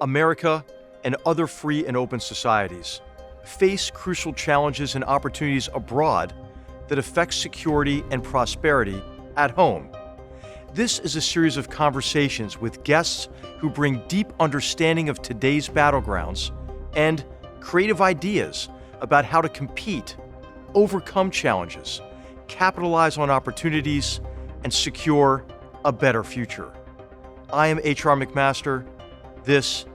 America and other free and open societies face crucial challenges and opportunities abroad that affect security and prosperity at home. This is a series of conversations with guests who bring deep understanding of today's battlegrounds and creative ideas about how to compete, overcome challenges, capitalize on opportunities, and secure a better future. I am H.R. McMaster. This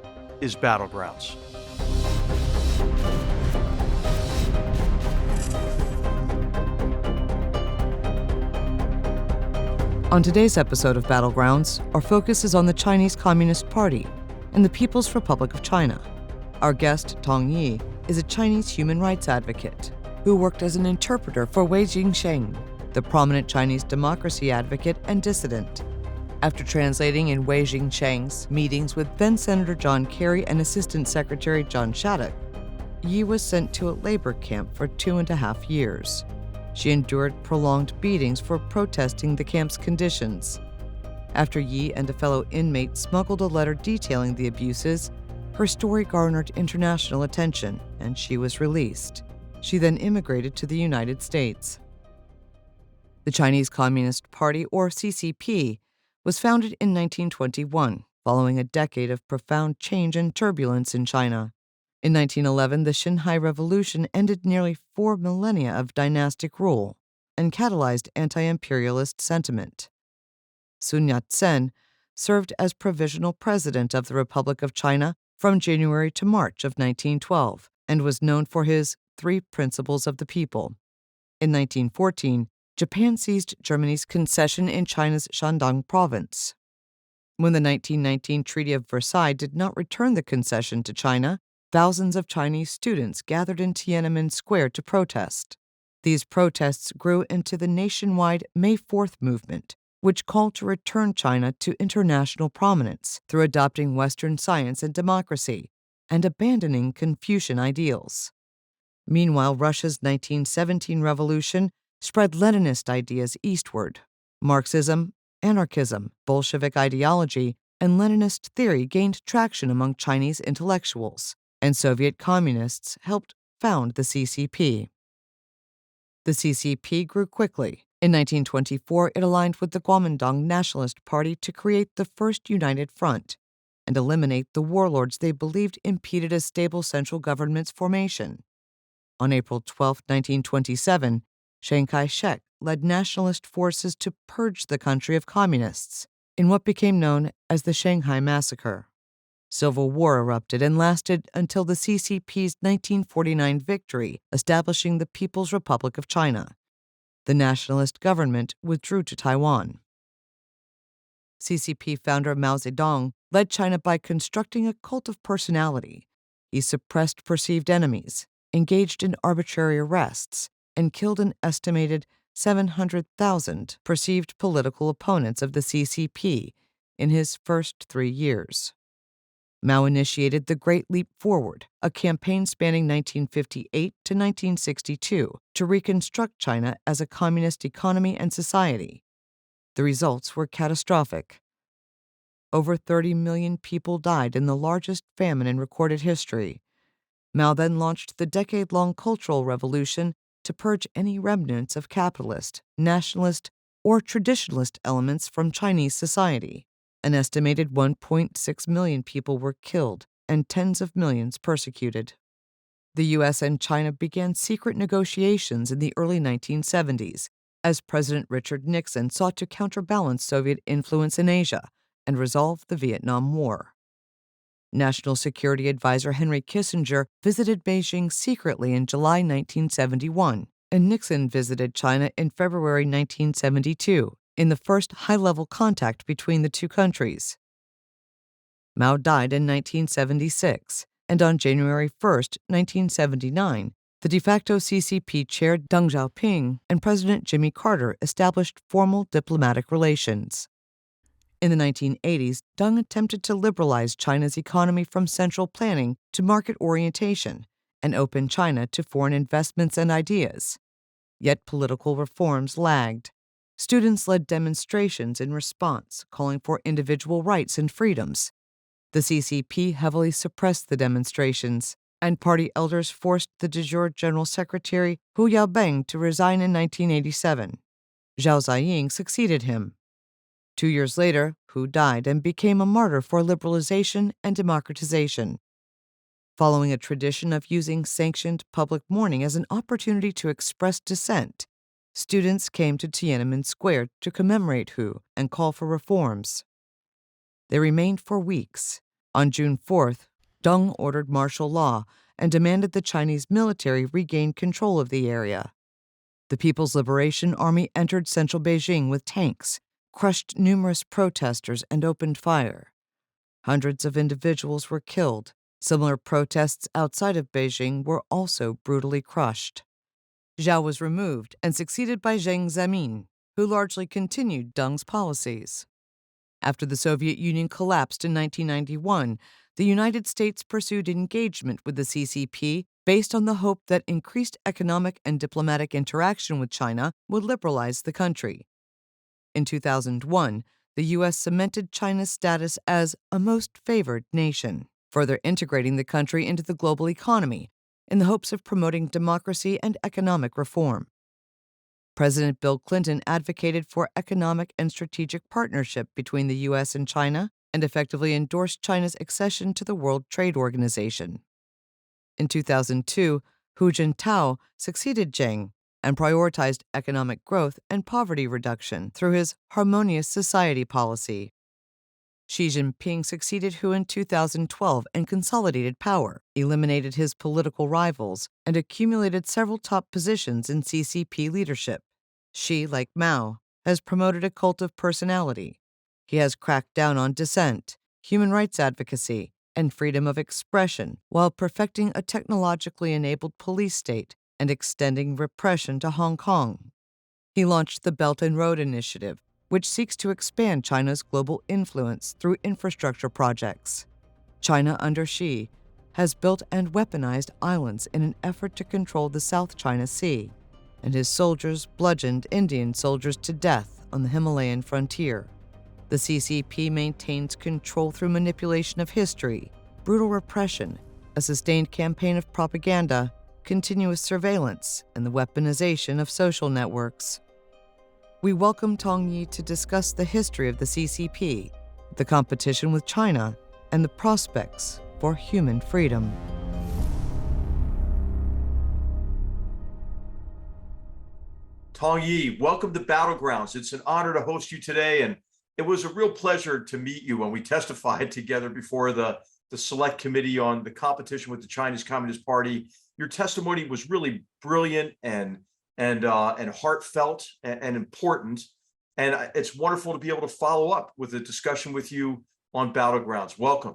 is Battlegrounds. On today's episode of Battlegrounds, our focus is on the Chinese Communist Party and the People's Republic of China. Our guest, Tong Yi, is a Chinese human rights advocate who worked as an interpreter for Wei Jingsheng, the prominent Chinese democracy advocate and dissident. After translating in Wei Jingsheng's meetings with then-Senator John Kerry and Assistant Secretary John Shattuck, Yi was sent to a labor camp for 2.5 years. She endured prolonged beatings for protesting the camp's conditions. After Yi and a fellow inmate smuggled a letter detailing the abuses, her story garnered international attention, and she was released. She then immigrated to the United States. The Chinese Communist Party, or CCP, was founded in 1921, following a decade of profound change and turbulence in China. In 1911, the Xinhai Revolution ended nearly 4 millennia of dynastic rule and catalyzed anti-imperialist sentiment. Sun Yat-sen served as provisional president of the Republic of China from January to March of 1912 and was known for his 3 principles of the people. In 1914, Japan seized Germany's concession in China's Shandong province. When the 1919 Treaty of Versailles did not return the concession to China, thousands of Chinese students gathered in Tiananmen Square to protest. These protests grew into the nationwide May 4th movement, which called to return China to international prominence through adopting Western science and democracy and abandoning Confucian ideals. Meanwhile, Russia's 1917 revolution spread Leninist ideas eastward. Marxism, anarchism, Bolshevik ideology, and Leninist theory gained traction among Chinese intellectuals, and Soviet communists helped found the CCP. The CCP grew quickly. In 1924, it aligned with the Kuomintang Nationalist Party to create the first united front and eliminate the warlords they believed impeded a stable central government's formation. On April 12, 1927, Chiang Kai-shek led nationalist forces to purge the country of communists in what became known as the Shanghai Massacre. Civil war erupted and lasted until the CCP's 1949 victory, establishing the People's Republic of China. The nationalist government withdrew to Taiwan. CCP founder Mao Zedong led China by constructing a cult of personality. He suppressed perceived enemies, engaged in arbitrary arrests, and killed an estimated 700,000 perceived political opponents of the CCP in his first 3 years. Mao initiated the Great Leap Forward, a campaign spanning 1958 to 1962 to reconstruct China as a communist economy and society. The results were catastrophic. Over 30 million people died in the largest famine in recorded history. Mao then launched the decade-long Cultural Revolution to purge any remnants of capitalist, nationalist, or traditionalist elements from Chinese society. An estimated 1.6 million people were killed and tens of millions persecuted. The U.S. and China began secret negotiations in the early 1970s as President Richard Nixon sought to counterbalance Soviet influence in Asia and resolve the Vietnam War. National Security Advisor Henry Kissinger visited Beijing secretly in July 1971, and Nixon visited China in February 1972. In the first high-level contact between the two countries. Mao died in 1976, and on January 1, 1979, the de facto CCP chair Deng Xiaoping and President Jimmy Carter established formal diplomatic relations. In the 1980s, Deng attempted to liberalize China's economy from central planning to market orientation and open China to foreign investments and ideas. Yet political reforms lagged. Students led demonstrations in response, calling for individual rights and freedoms. The CCP heavily suppressed the demonstrations, and party elders forced the de jure General Secretary Hu Yaobang to resign in 1987. Zhao Ziying succeeded him. 2 years later, Hu died and became a martyr for liberalization and democratization. Following a tradition of using sanctioned public mourning as an opportunity to express dissent, students came to Tiananmen Square to commemorate Hu and call for reforms. They remained for weeks. On June 4th, Deng ordered martial law and demanded the Chinese military regain control of the area. The People's Liberation Army entered central Beijing with tanks, crushed numerous protesters, and opened fire. Hundreds of individuals were killed. Similar protests outside of Beijing were also brutally crushed. Zhao was removed and succeeded by Jiang Zemin, who largely continued Deng's policies. After the Soviet Union collapsed in 1991, the United States pursued engagement with the CCP based on the hope that increased economic and diplomatic interaction with China would liberalize the country. In 2001, the U.S. cemented China's status as a most favored nation, further integrating the country into the global economy in the hopes of promoting democracy and economic reform. President Bill Clinton advocated for economic and strategic partnership between the U.S. and China and effectively endorsed China's accession to the World Trade Organization. In 2002, Hu Jintao succeeded Jiang and prioritized economic growth and poverty reduction through his harmonious society policy. Xi Jinping succeeded Hu in 2012 and consolidated power, eliminated his political rivals, and accumulated several top positions in CCP leadership. Xi, like Mao, has promoted a cult of personality. He has cracked down on dissent, human rights advocacy, and freedom of expression while perfecting a technologically enabled police state and extending repression to Hong Kong. He launched the Belt and Road Initiative, which seeks to expand China's global influence through infrastructure projects. China under Xi has built and weaponized islands in an effort to control the South China Sea, and his soldiers bludgeoned Indian soldiers to death on the Himalayan frontier. The CCP maintains control through manipulation of history, brutal repression, a sustained campaign of propaganda, continuous surveillance, and the weaponization of social networks. We welcome Tong Yi to discuss the history of the CCP, the competition with China, and the prospects for human freedom. Tong Yi, welcome to Battlegrounds. It's an honor to host you today, and it was a real pleasure to meet you when we testified together before the Select Committee on the competition with the Chinese Communist Party. Your testimony was really brilliant and heartfelt and important. And it's wonderful to be able to follow up with a discussion with you on Battlegrounds. Welcome.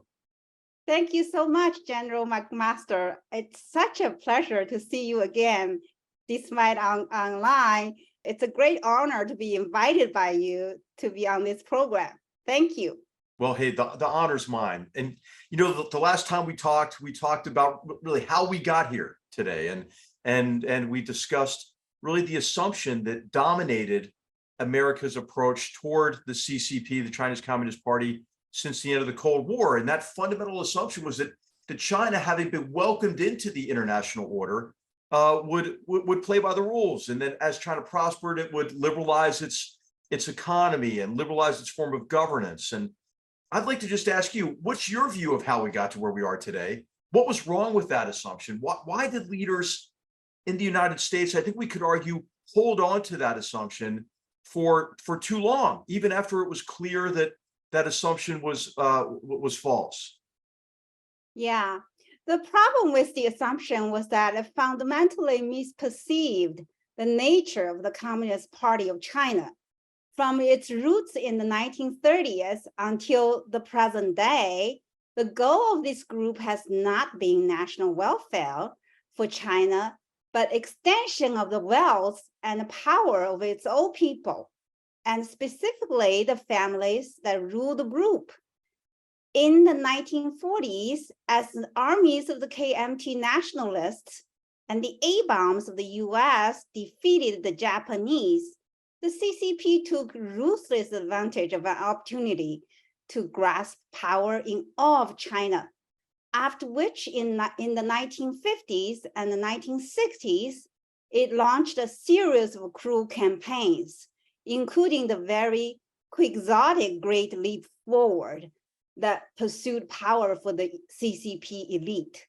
Thank you so much, General McMaster. It's such a pleasure to see you again, despite online. It's a great honor to be invited by you to be on this program. Thank you. Well, hey, the honor's mine. And, you know, the last time we talked about really how we got here today. And we discussed really the assumption that dominated America's approach toward the CCP, the Chinese Communist Party, since the end of the Cold War. And that fundamental assumption was that China, having been welcomed into the international order, would play by the rules. And then as China prospered, it would liberalize its economy and liberalize its form of governance. And I'd like to just ask you, what's your view of how we got to where we are today? What was wrong with that assumption? Why did leaders in the United States, I think we could argue, hold on to that assumption for too long, even after it was clear that that assumption was false? Yeah, the problem with the assumption was that it fundamentally misperceived the nature of the Communist Party of China. From its roots in the 1930s until the present day, the goal of this group has not been national welfare for China, but extension of the wealth and power of its own people, and specifically the families that rule the group. In the 1940s, as the armies of the KMT nationalists and the A-bombs of the US defeated the Japanese, the CCP took ruthless advantage of an opportunity to grasp power in all of China, after which in the 1950s and the 1960s, it launched a series of cruel campaigns, including the very quixotic Great Leap Forward that pursued power for the CCP elite.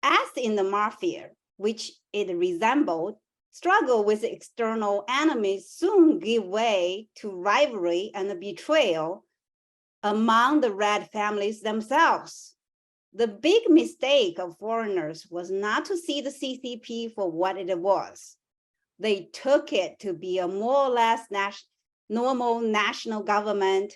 As in the mafia, which it resembled, struggle with external enemies soon gave way to rivalry and betrayal among the Red families themselves. The big mistake of foreigners was not to see the CCP for what it was. They took it to be a more or less normal national government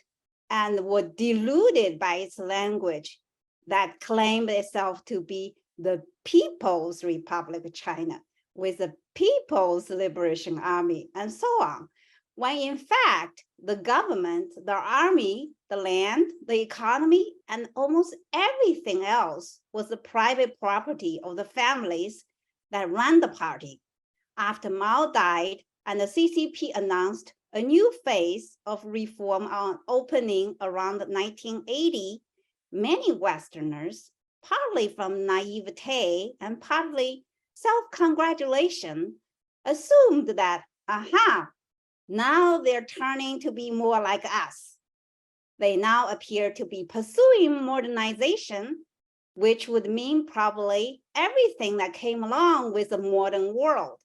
and were deluded by its language that claimed itself to be the People's Republic of China with the People's Liberation Army and so on, when in fact, the government, the army, the land, the economy, and almost everything else was the private property of the families that ran the party. After Mao died and the CCP announced a new phase of reform on opening around 1980, many Westerners, partly from naivete and partly self-congratulation, assumed that, now they're turning to be more like us. They now appear to be pursuing modernization, which would mean probably everything that came along with the modern world.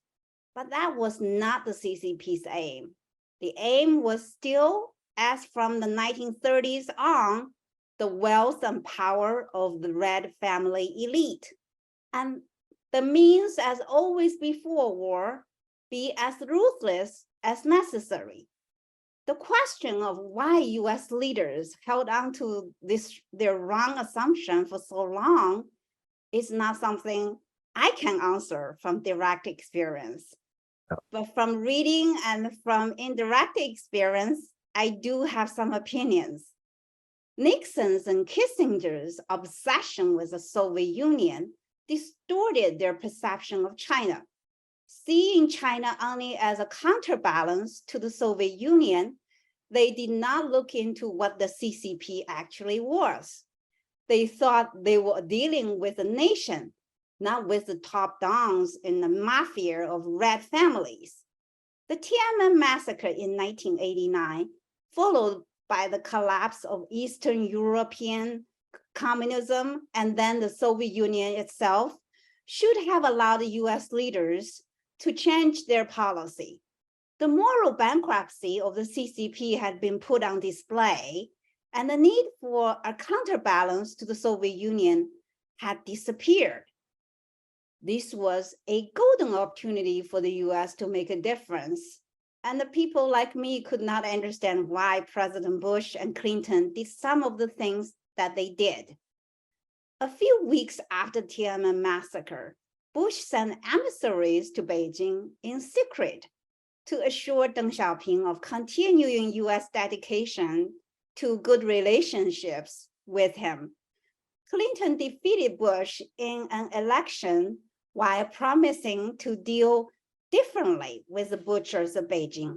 But that was not the CCP's aim. The aim was still, as from the 1930s on, the wealth and power of the Red family elite. And the means, as always before war, be as ruthless as necessary. The question of why US leaders held on to their wrong assumption for so long is not something I can answer from direct experience. But from reading and from indirect experience, I do have some opinions. Nixon's and Kissinger's obsession with the Soviet Union distorted their perception of China. Seeing China only as a counterbalance to the Soviet Union, they did not look into what the CCP actually was. They thought they were dealing with a nation, not with the top dons in the mafia of Red families. The Tiananmen massacre in 1989, followed by the collapse of Eastern European communism and then the Soviet Union itself, should have allowed the US leaders to change their policy. The moral bankruptcy of the CCP had been put on display, and the need for a counterbalance to the Soviet Union had disappeared. This was a golden opportunity for the US to make a difference, and the people like me could not understand why President Bush and Clinton did some of the things that they did. A few weeks after Tiananmen massacre, Bush sent emissaries to Beijing in secret to assure Deng Xiaoping of continuing US dedication to good relationships with him. Clinton defeated Bush in an election while promising to deal differently with the butchers of Beijing.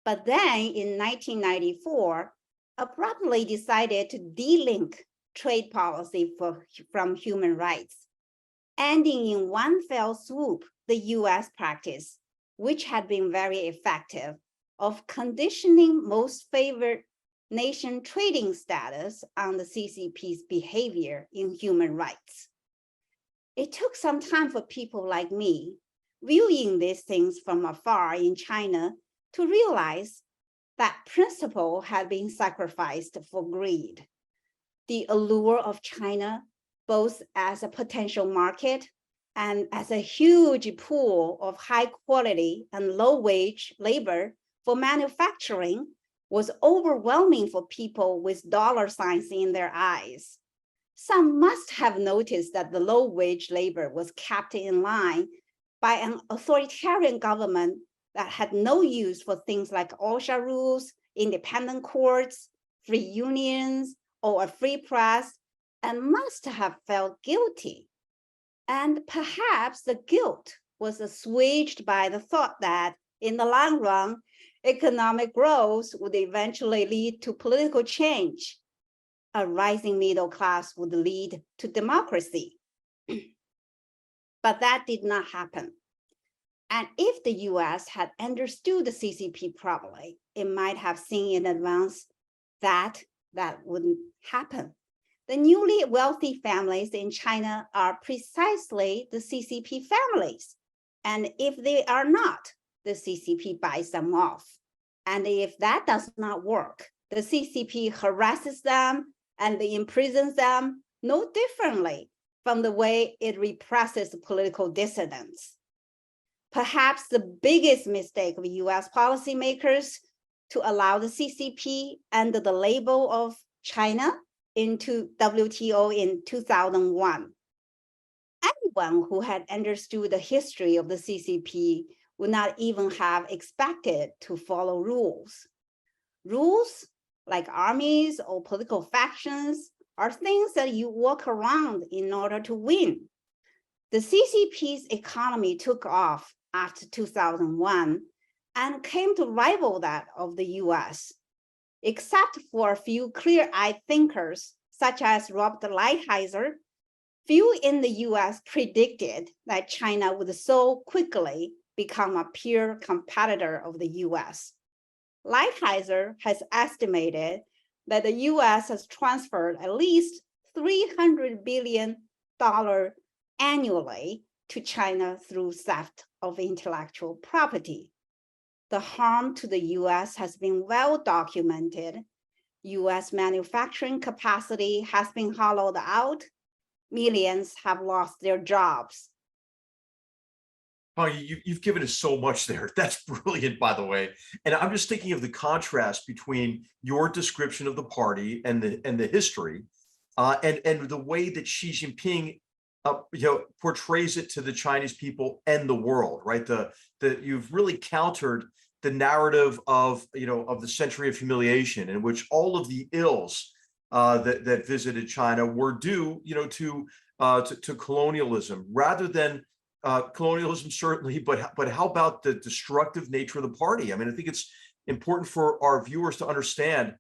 But then in 1994, abruptly decided to de-link trade policy from human rights, ending in one fell swoop the US practice, which had been very effective, of conditioning most favored nation trading status on the CCP's behavior in human rights. It took some time for people like me, viewing these things from afar in China, to realize that principle had been sacrificed for greed. The allure of China, both as a potential market and as a huge pool of high quality and low wage labor for manufacturing, was overwhelming for people with dollar signs in their eyes. Some must have noticed that the low wage labor was kept in line by an authoritarian government that had no use for things like OSHA rules, independent courts, free unions, or a free press, and must have felt guilty. And perhaps the guilt was assuaged by the thought that in the long run, Economic growth would eventually lead to political change. A rising middle class would lead to democracy. But that did not happen. And if the US had understood the CCP properly, it might have seen in advance that that wouldn't happen. The newly wealthy families in China are precisely the CCP families. And if they are not, the CCP buys them off. And if that does not work, the CCP harasses them and imprisons them no differently from the way it represses political dissidents. Perhaps the biggest mistake of US policymakers to allow the CCP under the label of China into WTO in 2001. Anyone who had understood the history of the CCP would not even have expected to follow rules. Rules, like armies or political factions, are things that you work around in order to win. The CCP's economy took off after 2001 and came to rival that of the US. Except for a few clear-eyed thinkers, such as Robert Lighthizer, few in the US predicted that China would so quickly become a peer competitor of the US. Lighthizer has estimated that the US has transferred at least $300 billion annually to China through theft of intellectual property. The harm to the US has been well documented. US manufacturing capacity has been hollowed out. Millions have lost their jobs. Oh, you've given us so much there. That's brilliant, by the way. And I'm just thinking of the contrast between your description of the party and the history, and the way that Xi Jinping portrays it to the Chinese people and the world, right? You've really countered the narrative of the century of humiliation, in which all of the ills that visited China were due to colonialism, rather than colonialism, certainly, but how about the destructive nature of the party? I mean, I think it's important for our viewers to understand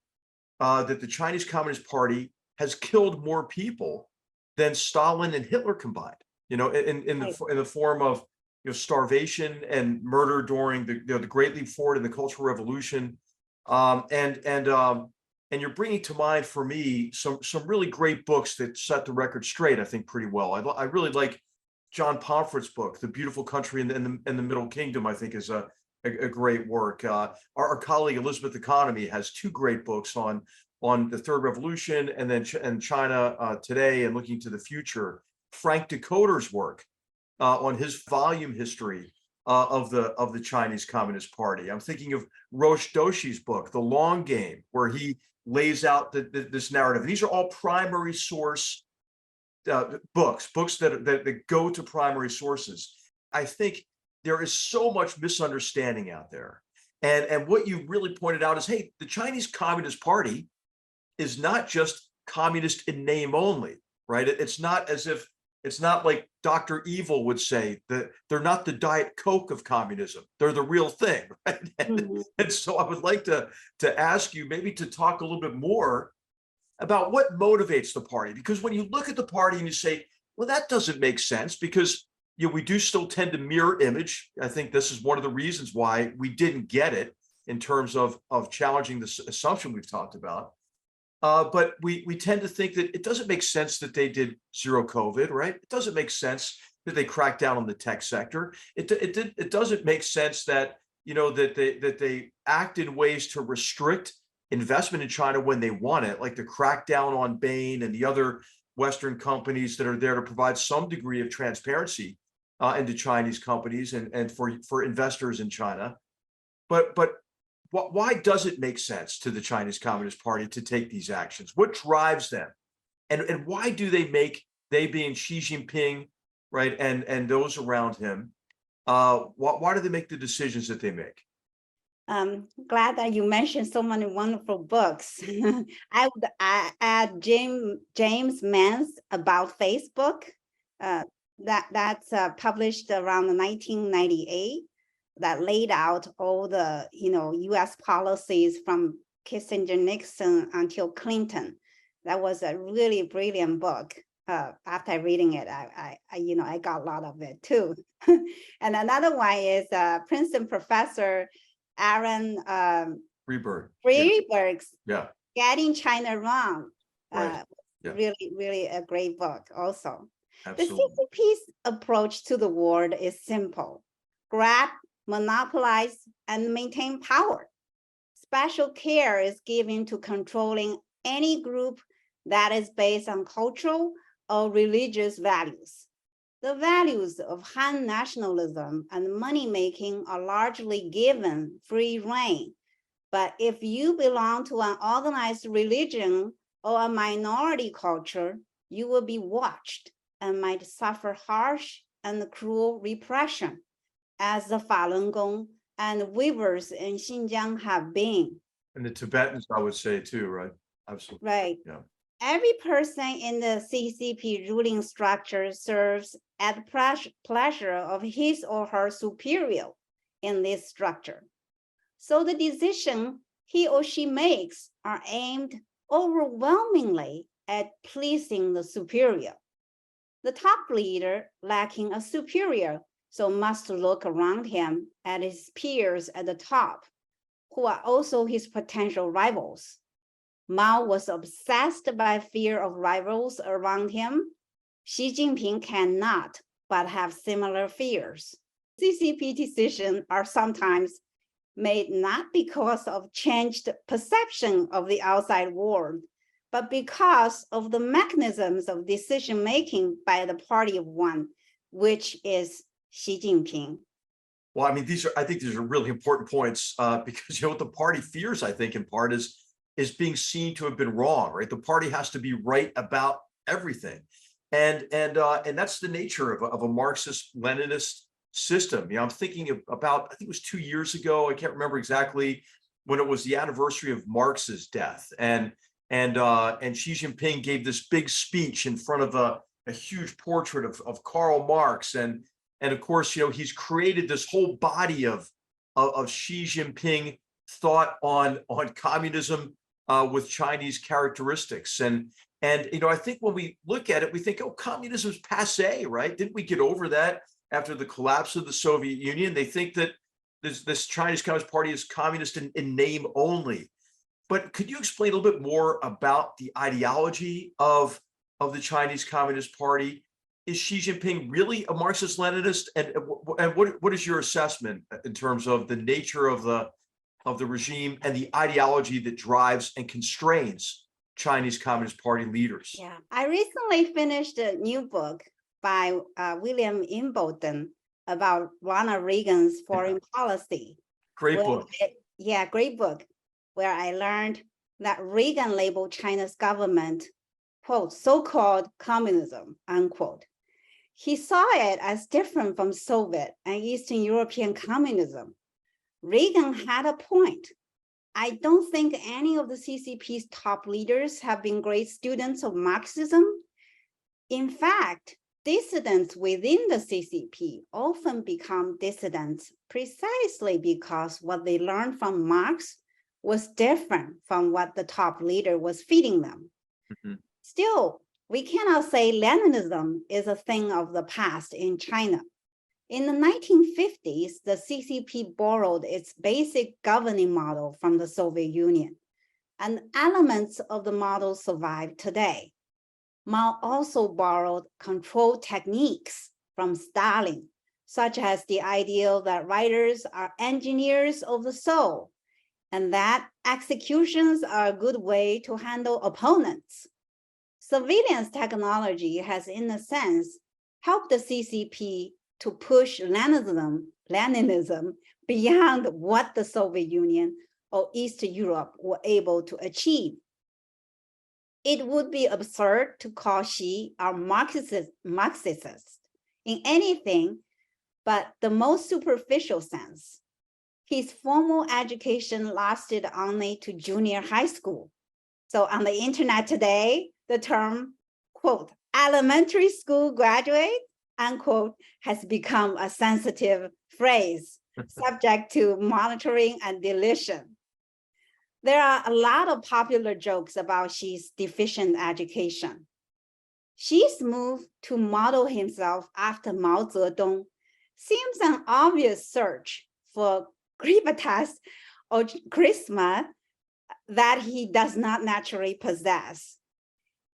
that the Chinese Communist Party has killed more people than Stalin and Hitler combined, in the form of starvation and murder during the Great Leap Forward and the Cultural Revolution, and you're bringing to mind for me some really great books that set the record straight, I think, pretty well. I really like John Pomfret's book, The Beautiful Country in the Middle Kingdom. I think is a great work. Our colleague Elizabeth Economy has two great books on the Third Revolution and China today and looking to the future. Frank Decoder's work on his volume history of the Chinese Communist Party. I'm thinking of Roche Doshi's book, The Long Game, where he lays out this narrative. These are all primary source books that go to primary sources. I think there is so much misunderstanding out there. And what you really pointed out is, hey, the Chinese Communist Party is not just communist in name only, right? It's not as if, it's not like Dr. Evil would say that they're not the Diet Coke of communism. They're the real thing, right? And so I would like to ask you maybe to talk a little bit more about what motivates the party. Because when you look at the party and you say, well, that doesn't make sense, because we do still tend to mirror image. I think this is one of the reasons why we didn't get it in terms of challenging this assumption we've talked about. But we tend to think that it doesn't make sense that they did zero COVID, right? It doesn't make sense that they cracked down on the tech sector. It doesn't make sense that that they act in ways to restrict investment in China when they want it, like the crackdown on Bain and the other Western companies that are there to provide some degree of transparency into Chinese companies and for investors in China. But why does it make sense to the Chinese Communist Party to take these actions? What drives them? And why do they being Xi Jinping, right, and those around him, why do they make the decisions that they make? Glad that you mentioned so many wonderful books. I would add James Mann's About Facebook. That's published around 1998. that laid out all the, US policies from Kissinger, Nixon until Clinton. That was a really brilliant book. After reading it, I got a lot of it too. And another one is Princeton professor Aaron Freeberg's Getting China Wrong. Right. Yeah. Really, really a great book also. Absolutely. The CCP's approach to the world is simple: grab, monopolize, and maintain power. Special care is given to controlling any group that is based on cultural or religious values. The values of Han nationalism and money-making are largely given free rein. But if you belong to an organized religion or a minority culture, you will be watched and might suffer harsh and cruel repression, as the Falun Gong and Weavers in Xinjiang have been. And the Tibetans, I would say too, right? Absolutely. Right. Yeah. Every person in the CCP ruling structure serves at the pleasure of his or her superior in this structure. So the decision he or she makes are aimed overwhelmingly at pleasing the superior. The top leader lacking a superior, so must look around him at his peers at the top, who are also his potential rivals. Mao was obsessed by fear of rivals around him. Xi Jinping cannot but have similar fears. CCP decisions are sometimes made not because of changed perception of the outside world, but because of the mechanisms of decision-making by the party of one, which is Xi Jinping. Well, I mean, I think these are really important points because, what the party fears, I think, in part is being seen to have been wrong, right? The party has to be right about everything. And that's the nature of a Marxist-Leninist system. I'm thinking about, I think it was 2 years ago, I can't remember exactly, when it was the anniversary of Marx's death. And Xi Jinping gave this big speech in front of a huge portrait of Karl Marx. And of course, he's created this whole body of Xi Jinping thought on communism with Chinese characteristics. And I think when we look at it, we think, oh, communism's passé, right? Didn't we get over that after the collapse of the Soviet Union? They think that this Chinese Communist Party is communist in name only. But could you explain a little bit more about the ideology of the Chinese Communist Party? Is Xi Jinping really a Marxist-Leninist? And what is your assessment in terms of the nature of the regime and the ideology that drives and constrains Chinese Communist Party leaders? Yeah, I recently finished a new book by William Imbolden about Ronald Reagan's foreign policy. Great book. Great book, where I learned that Reagan labeled China's government, quote, so-called communism, unquote. He saw it as different from Soviet and Eastern European communism. Reagan had a point. I don't think any of the CCP's top leaders have been great students of Marxism. In fact, dissidents within the CCP often become dissidents precisely because what they learned from Marx was different from what the top leader was feeding them. Mm-hmm. Still, we cannot say Leninism is a thing of the past in China. In the 1950s, the CCP borrowed its basic governing model from the Soviet Union, and elements of the model survive today. Mao also borrowed control techniques from Stalin, such as the idea that writers are engineers of the soul, and that executions are a good way to handle opponents. Surveillance technology has, in a sense, helped the CCP to push Leninism beyond what the Soviet Union or East Europe were able to achieve. It would be absurd to call Xi a Marxist in anything but the most superficial sense. His formal education lasted only to junior high school. So on the internet today, the term, quote, elementary school graduate, unquote, has become a sensitive phrase. subject to monitoring and deletion. There are a lot of popular jokes about Xi's deficient education. Xi's move to model himself after Mao Zedong seems an obvious search for gravitas or charisma that he does not naturally possess.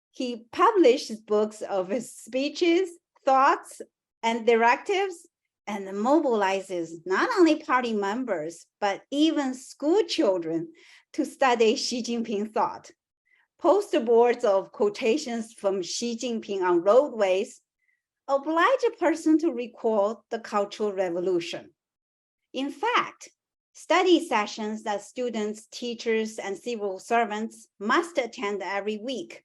He published books of his speeches, thoughts, and directives, and mobilizes not only party members, but even school children to study Xi Jinping thought. Poster boards of quotations from Xi Jinping on roadways oblige a person to recall the Cultural Revolution. In fact, study sessions that students, teachers, and civil servants must attend every week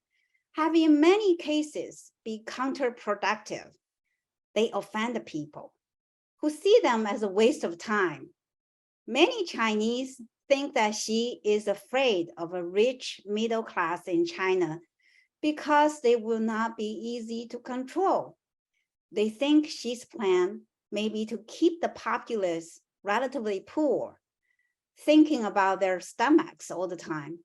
have in many cases been counterproductive. They offend people who see them as a waste of time. Many Chinese think that Xi is afraid of a rich middle class in China because they will not be easy to control. They think Xi's plan may be to keep the populace relatively poor, thinking about their stomachs all the time,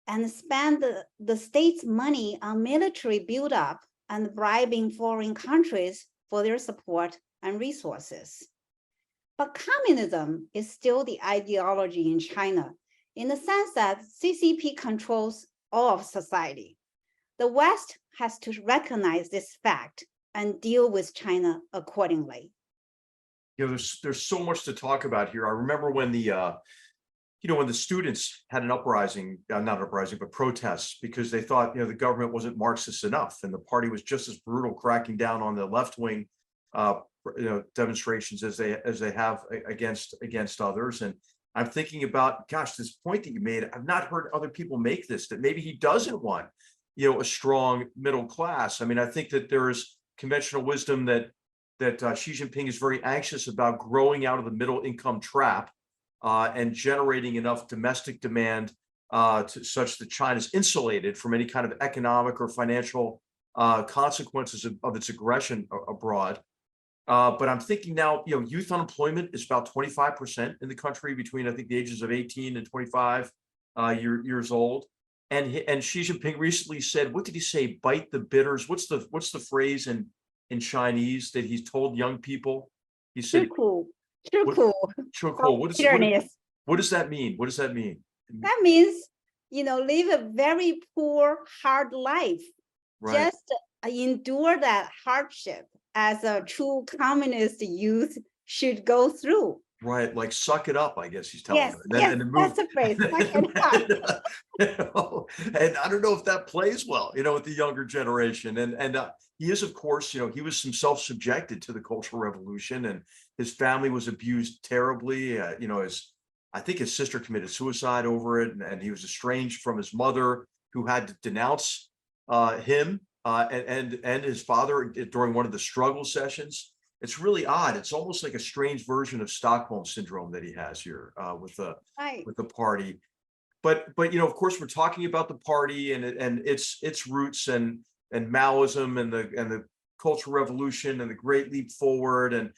and spend the state's money on military buildup and bribing foreign countries for their support and resources. But communism is still the ideology in China in the sense that CCP controls all of society. The West has to recognize this fact and deal with China accordingly. You know, there's so much to talk about here. I remember when when the students had an uprising, not an uprising, but protests, because they thought, the government wasn't Marxist enough, and the party was just as brutal, cracking down on the left-wing, demonstrations as they have against others. And I'm thinking about, gosh, this point that you made, I've not heard other people make this, that maybe he doesn't want, a strong middle class. I mean, I think that there is conventional wisdom that Xi Jinping is very anxious about growing out of the middle income trap and generating enough domestic demand such that China's insulated from any kind of economic or financial consequences of its aggression abroad. But I'm thinking now, youth unemployment is about 25% in the country between, I think, the ages of 18 and 25 years old. And Xi Jinping recently said, what did he say? Bite the bitters. What's the phrase in Chinese that he's told young people? He said, What does that mean? What does that mean? That means, live a very poor, hard life. Right. Just endure that hardship as a true communist youth should go through. Right, like suck it up, I guess he's telling Yes, her. yes, that's the phrase, suck it up. And I don't know if that plays well, with the younger generation. And he is, of course, he was himself subjected to the Cultural Revolution, and his family was abused terribly. I think his sister committed suicide over it, and he was estranged from his mother, who had to denounce him and his father during one of the struggle sessions. It's really odd. It's almost like a strange version of Stockholm syndrome that he has here with the party. But of course, we're talking about the party and its roots and Maoism and the Cultural Revolution and the Great Leap Forward.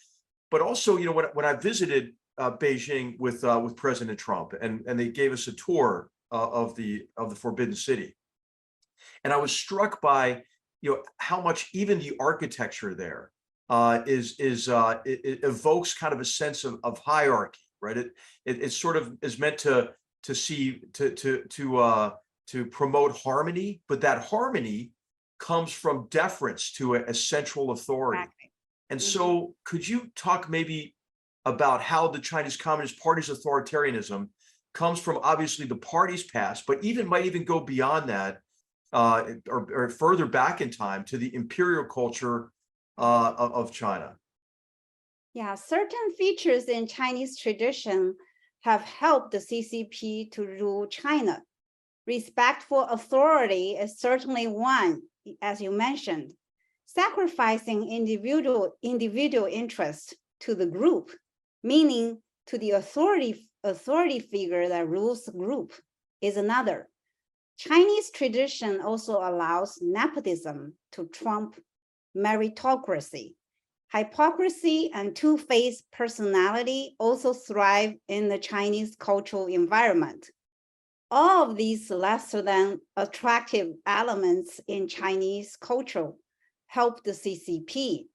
But also, when I visited Beijing with President Trump, and they gave us a tour of the Forbidden City, and I was struck by how much even the architecture there it evokes kind of a sense of hierarchy, right? It sort of is meant to promote harmony, but that harmony comes from deference to a central authority. Exactly. And so, could you talk maybe about how the Chinese Communist Party's authoritarianism comes from obviously the party's past, but might even go beyond that, or further back in time to the imperial culture of China? Yeah, certain features in Chinese tradition have helped the CCP to rule China. Respect for authority is certainly one, as you mentioned. Sacrificing individual interest to the group, meaning to the authority figure that rules the group, is another. Chinese tradition also allows nepotism to trump meritocracy. Hypocrisy and two-faced personality also thrive in the Chinese cultural environment. All of these lesser than attractive elements in Chinese culture help the CCP.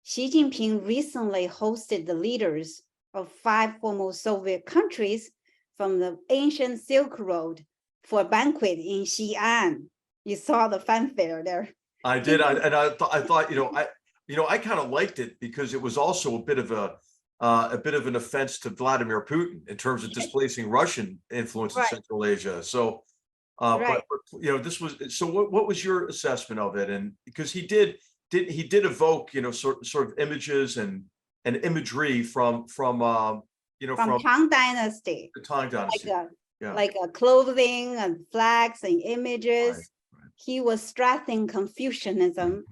Xi Jinping recently hosted the leaders of 5 former Soviet countries from the ancient Silk Road for a banquet in Xi'an. You saw the fanfare there. I did, I thought, I kind of liked it because it was also a bit of an offense to Vladimir Putin in terms of displacing Russian influence in Central Asia. So, but this was, so what was your assessment of it? And because he did evoke, sort of images and imagery from Tang Dynasty, the Tang Dynasty, like clothing and flags and images. Right. He was stressing Confucianism,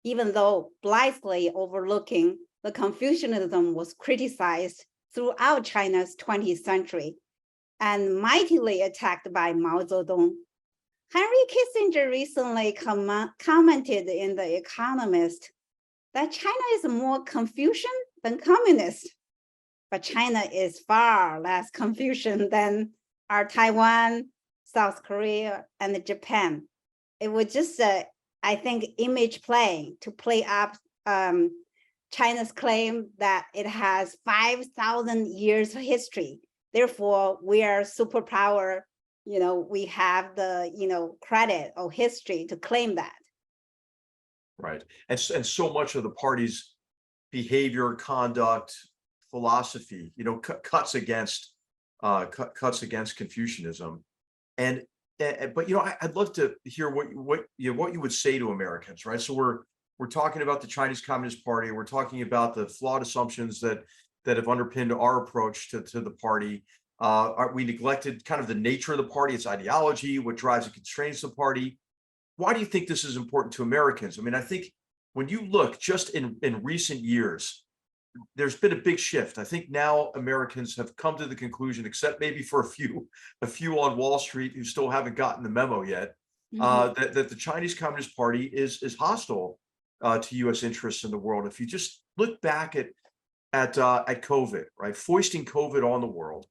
even though blithely overlooking the Confucianism was criticized throughout China's 20th century and mightily attacked by Mao Zedong. Henry Kissinger recently commented in The Economist that China is more Confucian than communist, but China is far less Confucian than are Taiwan, South Korea, and Japan. It was just, I think, image playing to play up China's claim that it has 5,000 years of history. Therefore, we are superpower. We have the credit or history to claim that. Right, and so much of the party's behavior, conduct, philosophy, cuts against Confucianism, but I'd love to hear what you would say to Americans, right? So we're talking about the Chinese Communist Party. We're talking about the flawed assumptions that have underpinned our approach to the party. We neglected kind of the nature of the party, its ideology, what drives and constrains the party. Why do you think this is important to Americans? I mean, I think when you look just in recent years, there's been a big shift. I think now Americans have come to the conclusion, except maybe for a few on Wall Street who still haven't gotten the memo yet, that the Chinese Communist Party is hostile to U.S. interests in the world. If you just look back at COVID, right, foisting COVID on the world,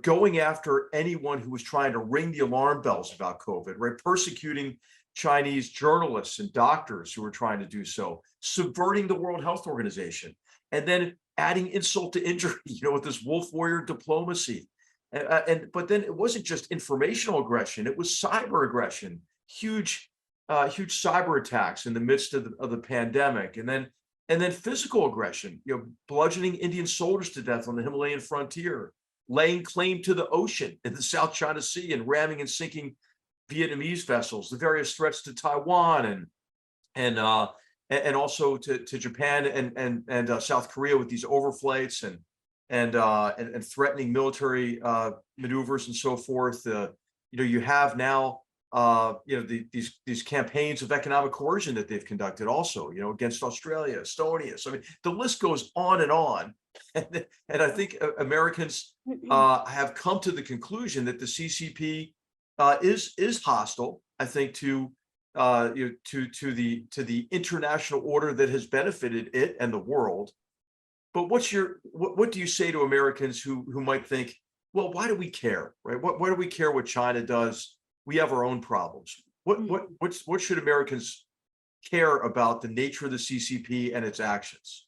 going after anyone who was trying to ring the alarm bells about COVID, right, persecuting Chinese journalists and doctors who were trying to do so, subverting the World Health Organization, and then adding insult to injury, with this wolf warrior diplomacy. But then it wasn't just informational aggression; it was cyber aggression, huge cyber attacks in the midst of the pandemic, and then physical aggression, bludgeoning Indian soldiers to death on the Himalayan frontier, laying claim to the ocean in the South China Sea and ramming and sinking Vietnamese vessels, the various threats to Taiwan and also to Japan and South Korea with these overflights and threatening military maneuvers and so forth. You have now these campaigns of economic coercion that they've conducted also, against Australia, Estonia. So I mean, the list goes on. And I think Americans have come to the conclusion that the CCP is hostile, I think, to the international order that has benefited it and the world. But what do you say to Americans who might think, well, why do we care, right? Why do we care what China does? We have our own problems. What should Americans care about the nature of the CCP and its actions?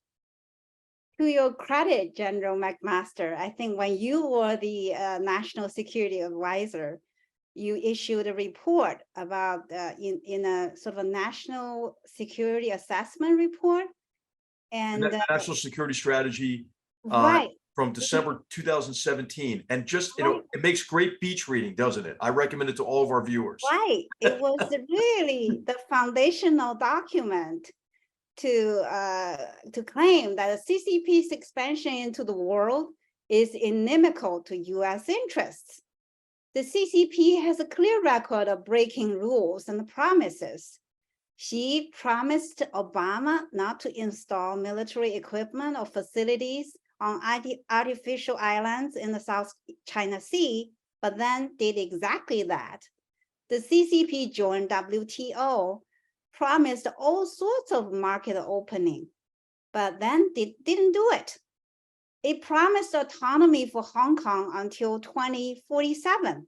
To your credit, General McMaster, I think when you were the National Security Advisor, you issued a report about in a sort of a national security assessment report, and the national security strategy from December 2017, and just it makes great beach reading, doesn't it? I recommend it to all of our viewers. Right, it was really the foundational document to claim that the CCP's expansion into the world is inimical to U.S. interests. The CCP has a clear record of breaking rules and promises. She promised Obama not to install military equipment or facilities on artificial islands in the South China Sea, but then did exactly that. The CCP joined WTO, promised all sorts of market opening, but then didn't do it. It promised autonomy for Hong Kong until 2047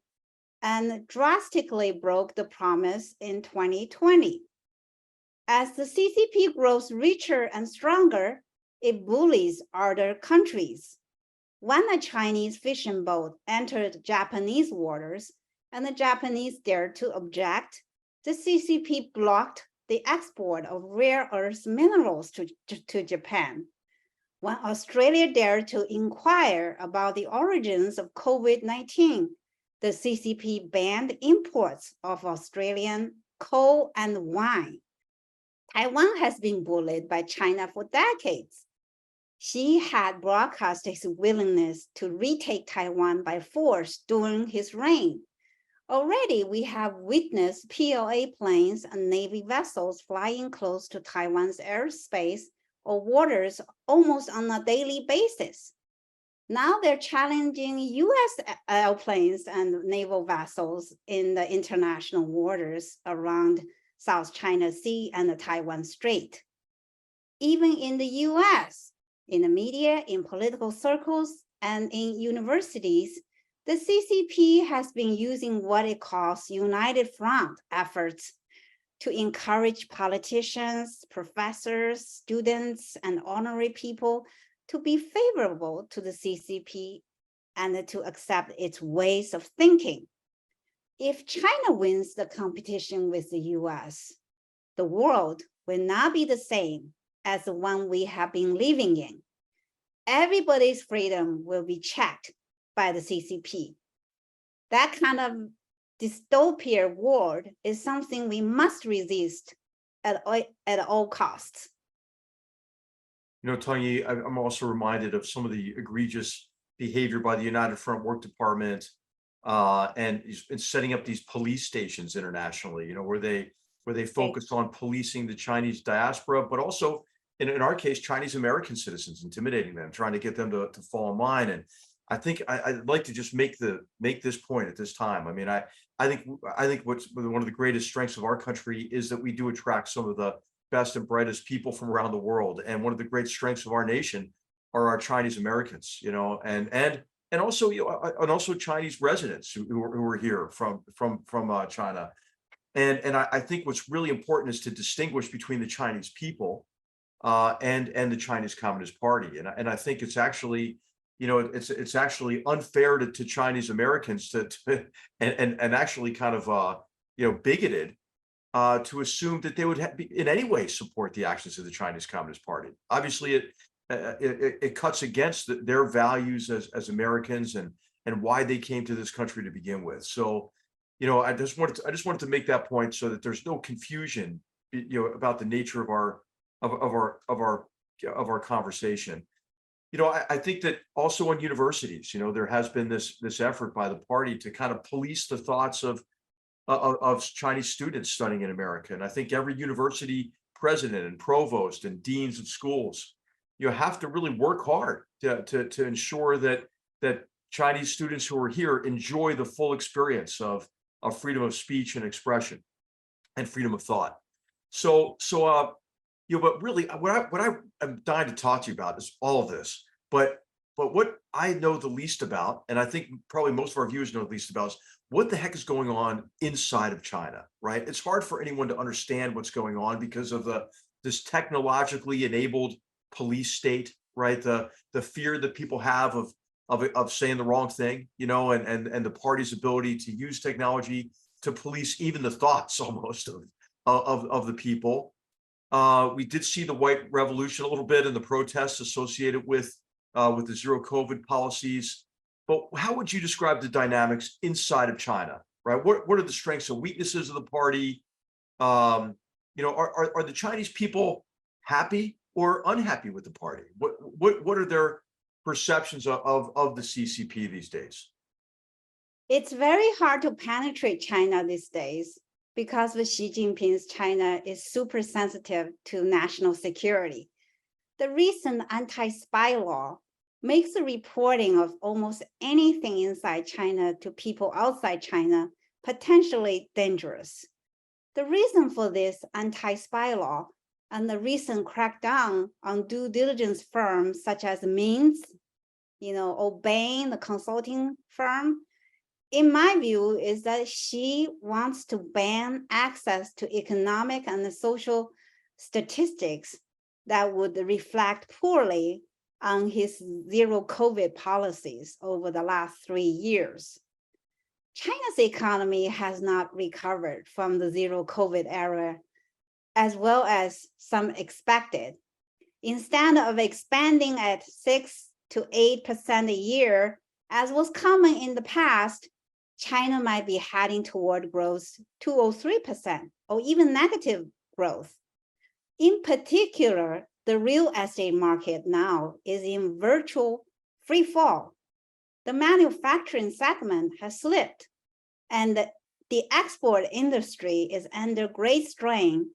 and drastically broke the promise in 2020. As the CCP grows richer and stronger, it bullies other countries. When a Chinese fishing boat entered Japanese waters and the Japanese dared to object, the CCP blocked the export of rare earth minerals to Japan. When Australia dared to inquire about the origins of COVID-19, the CCP banned imports of Australian coal and wine. Taiwan has been bullied by China for decades. Xi had broadcast his willingness to retake Taiwan by force during his reign. Already, we have witnessed PLA planes and Navy vessels flying close to Taiwan's airspace or waters almost on a daily basis. Now they're challenging US airplanes and naval vessels in the international waters around South China Sea and the Taiwan Strait. Even in the US, in the media, in political circles, and in universities, the CCP has been using what it calls United Front efforts to encourage politicians, professors, students, and ordinary people to be favorable to the CCP and to accept its ways of thinking. If China wins the competition with the US, the world will not be the same as the one we have been living in. Everybody's freedom will be checked by the CCP. That kind of dystopia world is something we must resist at all costs. You know, Tong Yi, I'm also reminded of some of the egregious behavior by the United Front Work Department and setting up these police stations internationally, you know, where they focus on policing the Chinese diaspora, but also in our case, Chinese American citizens, intimidating them, trying to get them to fall in line. And I think I'd like to just make this point at this time. I mean, I think what's one of the greatest strengths of our country is that we do attract some of the best and brightest people from around the world. And one of the great strengths of our nation are our Chinese Americans, you know, and also, you know, and also Chinese residents who are here from China. And I think what's really important is to distinguish between the Chinese people and the Chinese Communist Party. And I think it's actually, you know, it's actually unfair to Chinese Americans and actually kind of you know, bigoted to assume that they would in any way support the actions of the Chinese Communist Party. Obviously, it cuts against their values as Americans and why they came to this country to begin with. So, you know, I just wanted to make that point so that there's no confusion, you know, about the nature of our conversation. You know, I think that also in universities, you know, there has been this effort by the party to kind of police the thoughts of Chinese students studying in America. And I think every university president and provost and deans of schools, you have to really work hard to ensure that Chinese students who are here enjoy the full experience of freedom of speech and expression and freedom of thought. So you know, but really, what I am dying to talk to you about is all of this. But what I know the least about, and I think probably most of our viewers know the least about, is what the heck is going on inside of China, right? It's hard for anyone to understand what's going on because of this technologically enabled police state, right? The fear that people have of saying the wrong thing, you know, and the party's ability to use technology to police even the thoughts almost of the people. We did see the white revolution a little bit in the protests associated with the zero COVID policies. But how would you describe the dynamics inside of China, right? What are the strengths and weaknesses of the party? You know, are the Chinese people happy or unhappy with the party? What are their perceptions of the CCP these days? It's very hard to penetrate China these days because with Xi Jinping's China is super sensitive to national security. The recent anti-spy law makes the reporting of almost anything inside China to people outside China potentially dangerous. The reason for this anti-spy law and the recent crackdown on due diligence firms such as Mintz, obeying the consulting firm, in my view, is that she wants to ban access to economic and social statistics that would reflect poorly on his zero COVID policies over the last 3 years. China's economy has not recovered from the zero COVID era as well as some expected. Instead of expanding at 6 to 8% a year, as was common in the past, China might be heading toward growth 2 or 3%, or even negative growth. In particular, the real estate market now is in virtual free fall. The manufacturing segment has slipped, and the export industry is under great strain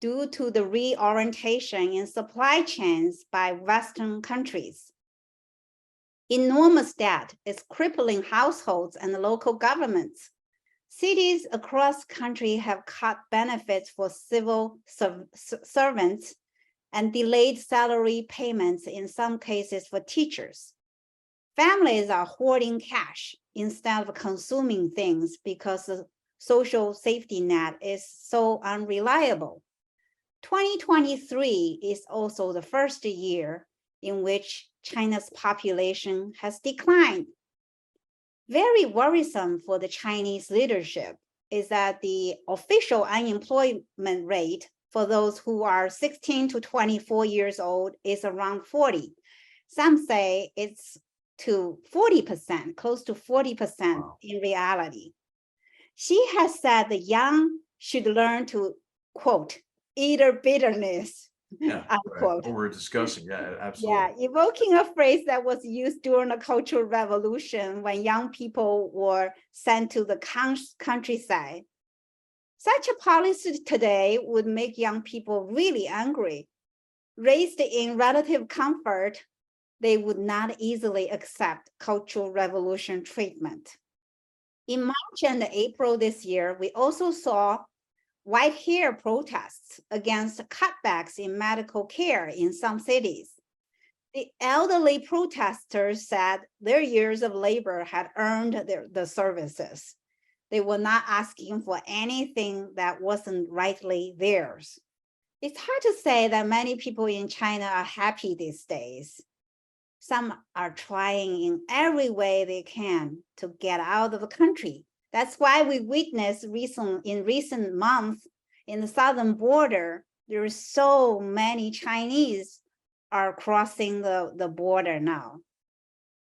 due to the reorientation in supply chains by Western countries. Enormous debt is crippling households and local governments. Cities across the country have cut benefits for civil servants and delayed salary payments in some cases for teachers. Families are hoarding cash instead of consuming things because the social safety net is so unreliable. 2023 is also the first year in which China's population has declined. Very worrisome for the Chinese leadership is that the official unemployment rate for those who are 16 to 24 years old is around 40. Some say it's to 40%, close to 40% in reality. She has said the young should learn to, quote, eat their bitterness, unquote. What we're discussing, absolutely. Yeah, evoking a phrase that was used during the Cultural Revolution when young people were sent to the countryside. Such a policy today would make young people really angry. Raised in relative comfort, they would not easily accept Cultural Revolution treatment. In March and April this year, we also saw white hair protests against cutbacks in medical care in some cities. The elderly protesters said their years of labor had earned the services. They were not asking for anything that wasn't rightly theirs. It's hard to say that many people in China are happy these days. Some are trying in every way they can to get out of the country. That's why we witnessed in recent months in the southern border, there are so many Chinese are crossing the border now.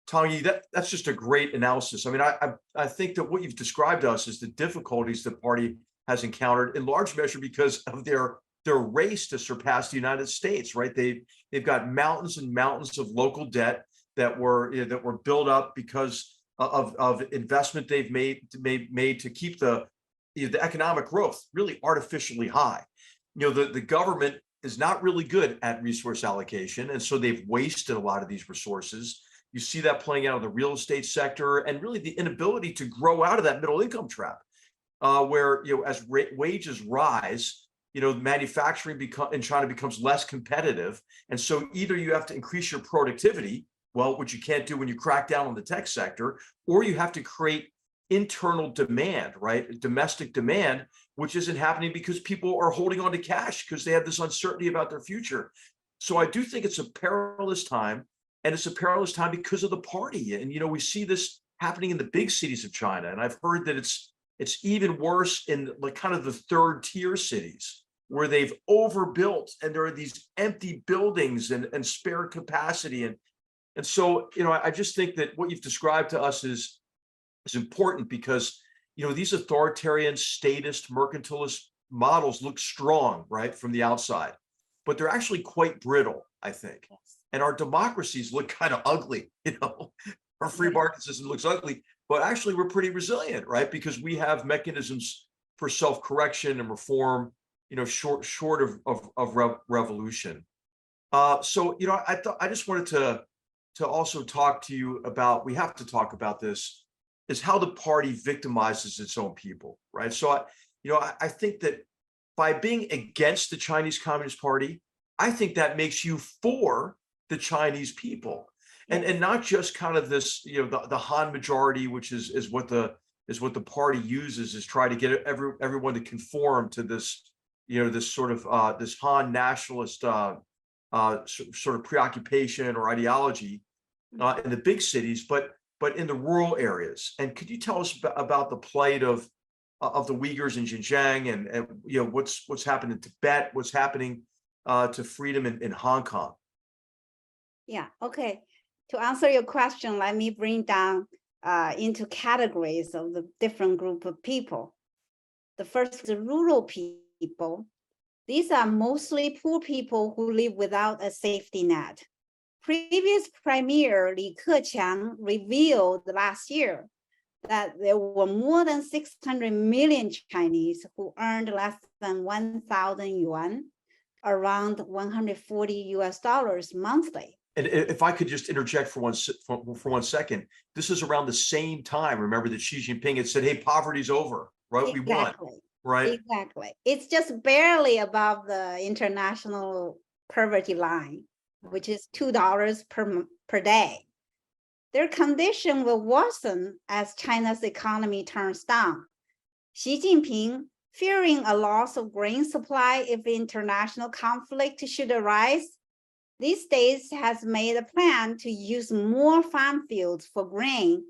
Tong Yi, that's just a great analysis. I mean, I think that what you've described to us is the difficulties the party has encountered in large measure because of their race to surpass the United States, right? They've got mountains and mountains of local debt that were built up because of investment they've made to keep the economic growth really artificially high. The government is not really good at resource allocation, and so they've wasted a lot of these resources. You see that playing out in the real estate sector, and really the inability to grow out of that middle income trap, where as wages rise, manufacturing in China becomes less competitive, and so either you have to increase your productivity, which you can't do when you crack down on the tech sector, or you have to create internal demand, right? Domestic demand, which isn't happening because people are holding on to cash because they have this uncertainty about their future. So I do think it's a perilous time, and it's a perilous time because of the party. And, we see this happening in the big cities of China. And I've heard that it's even worse in kind of the third tier cities where they've overbuilt and there are these empty buildings and spare capacity. And so, I just think that what you've described to us is important because, these authoritarian, statist, mercantilist models look strong, right, from the outside, but they're actually quite brittle, I think. Yes. And our democracies look kind of ugly, our free market system looks ugly, but actually we're pretty resilient, right? Because we have mechanisms for self-correction and reform, short of revolution. So, I just wanted to also talk to you about, we have to talk about this, is how the party victimizes its own people, right? So, I think that by being against the Chinese Communist Party, I think that makes you for the Chinese people. And not just kind of this, the Han majority, which is what the party uses, is try to get everyone to conform to this, this sort of this Han nationalist sort of preoccupation or ideology in the big cities, but in the rural areas. And could you tell us about the plight of the Uyghurs in Xinjiang, and what's happened in Tibet, what's happening to freedom in Hong Kong? Yeah, okay. To answer your question, let me bring down into categories of the different group of people. The first, the rural people. These are mostly poor people who live without a safety net. Previous Premier Li Keqiang revealed last year that there were more than 600 million Chinese who earned less than 1,000 yuan, around $140 monthly. And if I could just interject for one second, this is around the same time, remember, that Xi Jinping had said, hey, poverty's over, right? Exactly. We won, right? Exactly. It's just barely above the international poverty line, which is $2 per day. Their condition will worsen as China's economy turns down. Xi Jinping, fearing a loss of grain supply if international conflict should arise, these days has made a plan to use more farm fields for grain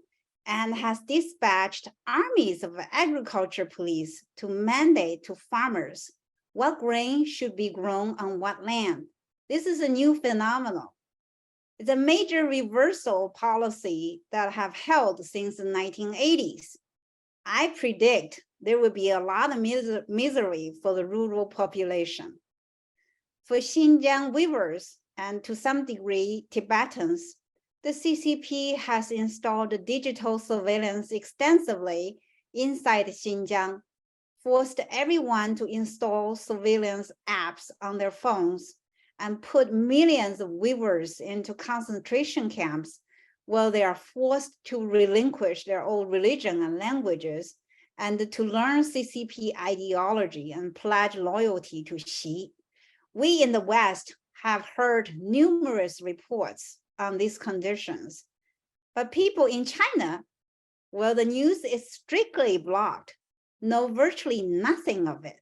and has dispatched armies of agriculture police to mandate to farmers what grain should be grown on what land. This is a new phenomenon. It's a major reversal policy that have held since the 1980s. I predict there will be a lot of misery for the rural population. For Xinjiang weavers, and to some degree Tibetans, the CCP has installed digital surveillance extensively inside Xinjiang, forced everyone to install surveillance apps on their phones, and put millions of weavers into concentration camps where they are forced to relinquish their old religion and languages and to learn CCP ideology and pledge loyalty to Xi. We in the West have heard numerous reports on these conditions, but people in China, well, the news is strictly blocked, know virtually nothing of it.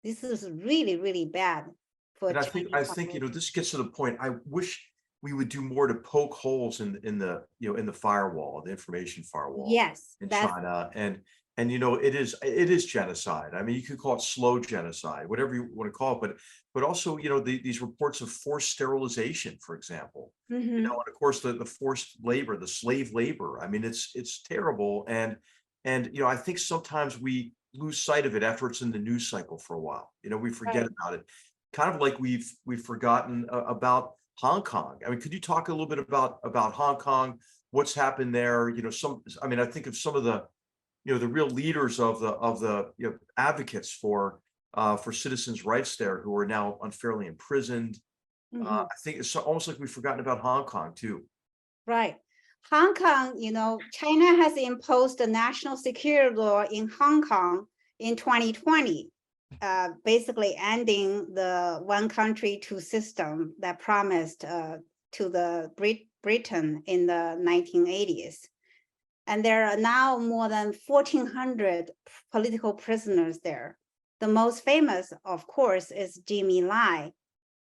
This is really, really bad. And I think this gets to the point. I wish we would do more to poke holes in the firewall, the information firewall. Yes, in China, and it is genocide. I mean, you could call it slow genocide, whatever you want to call it, but also these reports of forced sterilization, for example. And of course the forced labor, the slave labor. I mean, it's terrible, and I think sometimes we lose sight of it after it's in the news cycle for a while. We forget about it, kind of like we've forgotten about Hong Kong. I mean, could you talk a little bit about Hong Kong? What's happened there? I think of some of the the real leaders of the advocates for citizens' rights there, who are now unfairly imprisoned. I think it's almost like we've forgotten about Hong Kong too. Right. Hong Kong, China has imposed a national security law in Hong Kong in 2020, basically ending the one country, two system that promised to the Britain in the 1980s. And there are now more than 1,400 political prisoners there. The most famous, of course, is Jimmy Lai,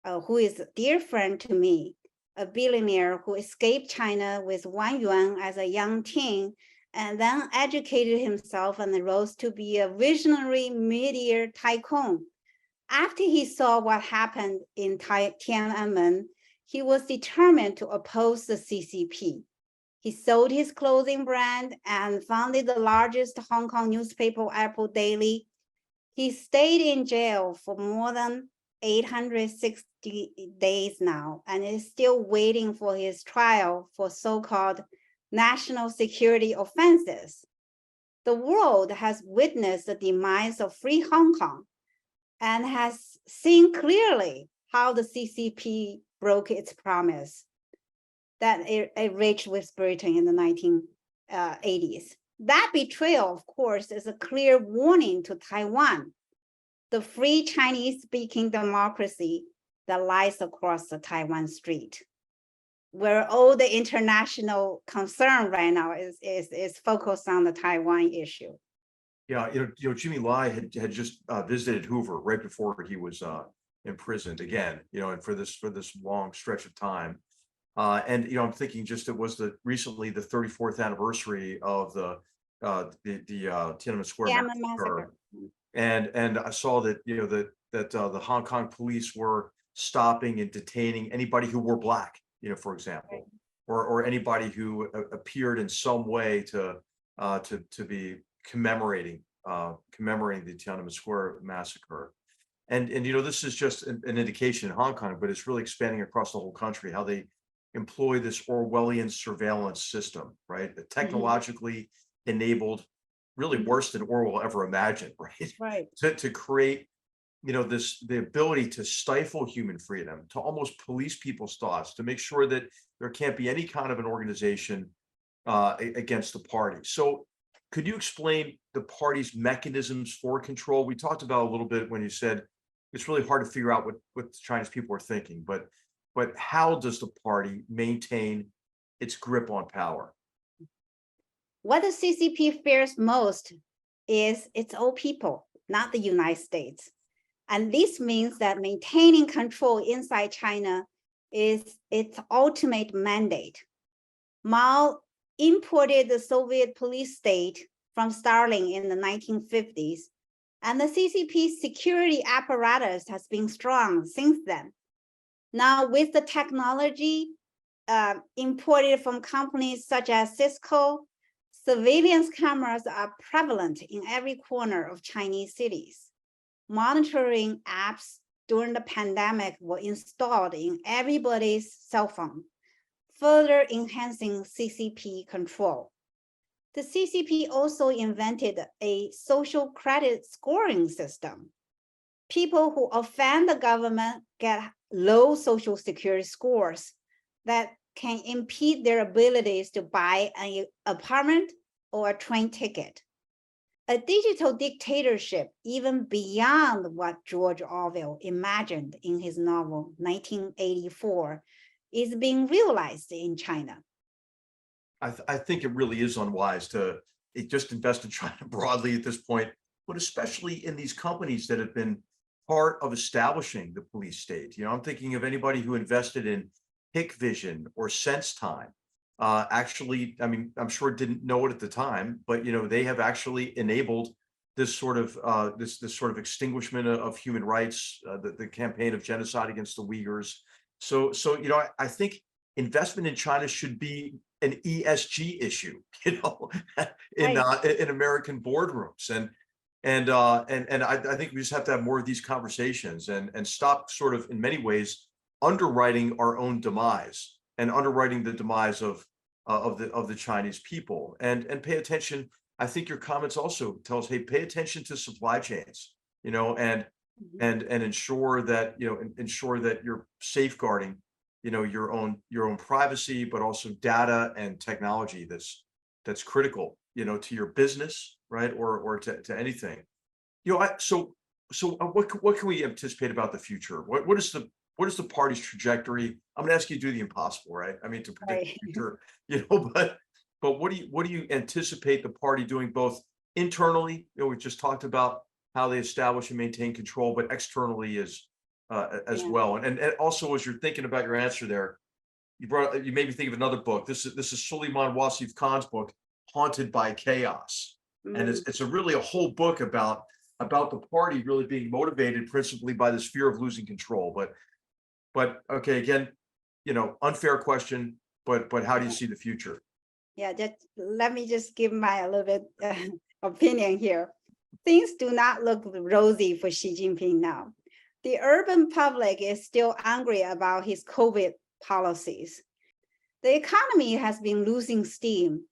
who is a dear friend to me, a billionaire who escaped China with 1 yuan as a young teen, and then educated himself and rose to be a visionary media tycoon. After he saw what happened in Tiananmen, he was determined to oppose the CCP. He sold his clothing brand and founded the largest Hong Kong newspaper, Apple Daily. He stayed in jail for more than 860 days now and is still waiting for his trial for so-called national security offenses. The world has witnessed the demise of free Hong Kong and has seen clearly how the CCP broke its promise that it reached with Britain in the 1980s. That betrayal, of course, is a clear warning to Taiwan. the free Chinese-speaking democracy that lies across the Taiwan Strait, where all the international concern right now is focused on the Taiwan issue. Yeah, Jimmy Lai had just visited Hoover right before he was imprisoned again, and for this long stretch of time. And I'm thinking just it was recently the 34th anniversary of the Tiananmen Square Tiananmen massacre. massacre. And I saw that that the Hong Kong police were stopping and detaining anybody who wore black, for example, or anybody who appeared in some way to be commemorating the Tiananmen Square massacre. And this is just an indication in Hong Kong, but it's really expanding across the whole country how they employ this Orwellian surveillance system, right? Technologically enabled, really worse than Orwell ever imagined, right? Right. To create, the ability to stifle human freedom, to almost police people's thoughts, to make sure that there can't be any kind of an organization against the party. So could you explain the party's mechanisms for control? We talked about a little bit when you said it's really hard to figure out what Chinese people are thinking, but how does the party maintain its grip on power? What the CCP fears most is its own people, not the United States. And this means that maintaining control inside China is its ultimate mandate. Mao imported the Soviet police state from Stalin in the 1950s, and the CCP security apparatus has been strong since then. Now, with the technology imported from companies such as Cisco, surveillance cameras are prevalent in every corner of Chinese cities. Monitoring apps during the pandemic were installed in everybody's cell phone, further enhancing CCP control. The CCP also invented a social credit scoring system. People who offend the government get low social security scores that can impede their abilities to buy an apartment or a train ticket. A digital dictatorship, even beyond what George Orwell imagined in his novel 1984, is being realized in China. I think it really is unwise to just invest in China broadly at this point, but especially in these companies that have been part of establishing the police state. I'm thinking of anybody who invested in Hikvision or SenseTime. Actually, I mean, I'm sure didn't know it at the time, but they have actually enabled this sort of this sort of extinguishment of human rights, the campaign of genocide against the Uyghurs. So I think investment in China should be an ESG issue, in American boardrooms, and I think we just have to have more of these conversations and stop sort of in many ways underwriting our own demise and underwriting the demise of the Chinese people, and pay attention. I think your comments also tell us, hey, pay attention to supply chains, and ensure that you're safeguarding, your own privacy, but also data and technology that's critical, to your business, right, or to anything. So what can we anticipate about the future? What is the party's trajectory? I'm gonna ask you to do the impossible, right? I mean, to predict the future, but what do you anticipate the party doing both internally? We just talked about how they establish and maintain control, but externally as well. And also, as you're thinking about your answer there, you made me think of another book. This is Suleiman Wasif Khan's book, Haunted by Chaos. And it's really a whole book about the party really being motivated principally by this fear of losing control. But okay, again, unfair question, but how do you see the future? Yeah, let me just give my a little bit opinion here. Things do not look rosy for Xi Jinping now. The urban public is still angry about his COVID policies. The economy has been losing steam,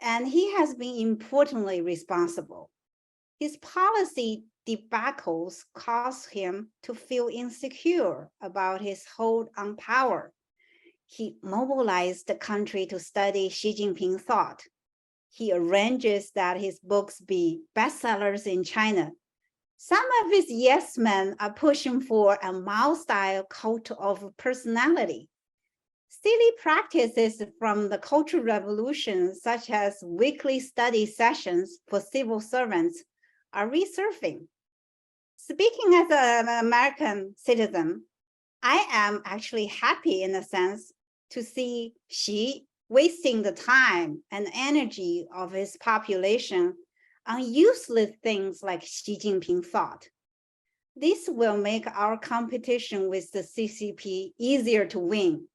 and he has been importantly responsible. His policy debacles caused him to feel insecure about his hold on power. He mobilized the country to study Xi Jinping thought. He arranges that his books be bestsellers in China, Some of his yes men are pushing for a Mao-style cult of personality. Silly practices from the Cultural Revolution, such as weekly study sessions for civil servants, are resurfacing. Speaking as an American citizen, I am actually happy in a sense to see Xi wasting the time and energy of his population on useless things like Xi Jinping thought. This will make our competition with the CCP easier to win.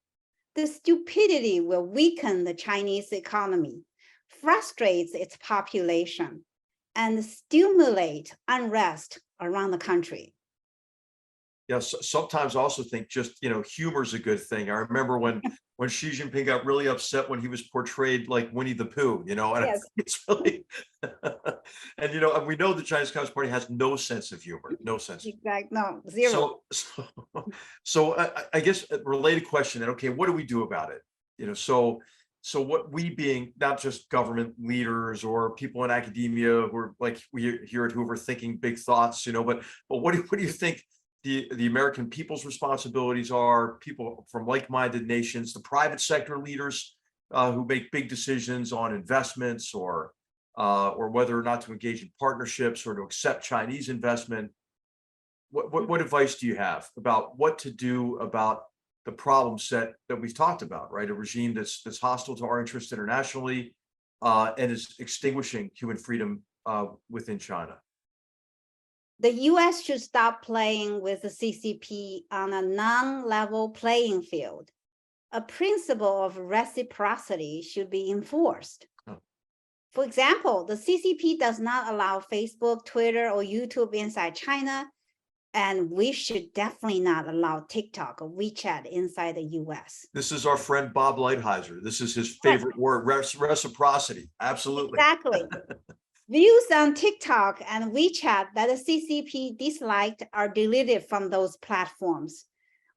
The stupidity will weaken the Chinese economy, frustrates its population, and stimulate unrest around the country. Yes, sometimes I also think just, humor is a good thing. I remember when Xi Jinping got really upset when he was portrayed like Winnie the Pooh, and I Yes. think it's really, and we know the Chinese Communist Party has no sense of humor, no sense. Exactly, no, zero. So I guess a related question, and okay, what do we do about it? So what we being not just government leaders or people in academia who are like we here at Hoover thinking big thoughts, but what do you think the American people's responsibilities are, people from like-minded nations, the private sector leaders who make big decisions on investments or whether or not to engage in partnerships or to accept Chinese investment? What advice do you have about what to do about the problem set that we've talked about, right? A regime that's hostile to our interests internationally and is extinguishing human freedom within China. The US should stop playing with the CCP on a non-level playing field. A principle of reciprocity should be enforced. Oh. For example, the CCP does not allow Facebook, Twitter, or YouTube inside China, and we should definitely not allow TikTok or WeChat inside the US. This is our friend Bob Lighthizer. This is his favorite word, reciprocity. Absolutely. Exactly. Views on TikTok and WeChat that the CCP disliked are deleted from those platforms,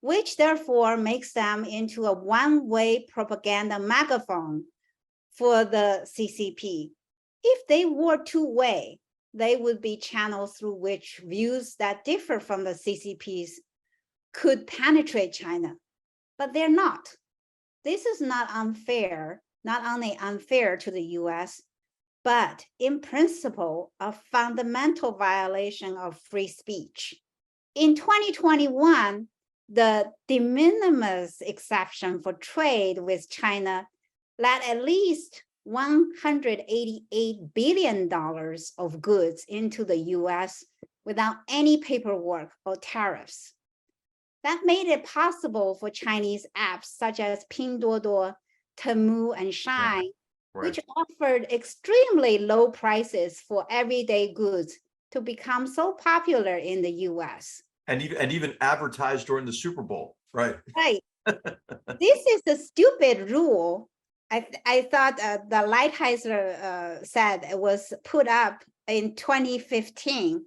which therefore makes them into a one-way propaganda megaphone for the CCP. If they were two-way, they would be channels through which views that differ from the CCP's could penetrate China, but they're not. This is not unfair, not only unfair to the US, but in principle, a fundamental violation of free speech. In 2021, the de minimis exception for trade with China let at least $188 billion of goods into the US without any paperwork or tariffs. That made it possible for Chinese apps such as Pinduoduo, Temu, and Shine, which offered extremely low prices for everyday goods, to become so popular in the US. And even advertised during the Super Bowl, right? Right. This is a stupid rule. I thought the Lighthizer said it was put up in 2015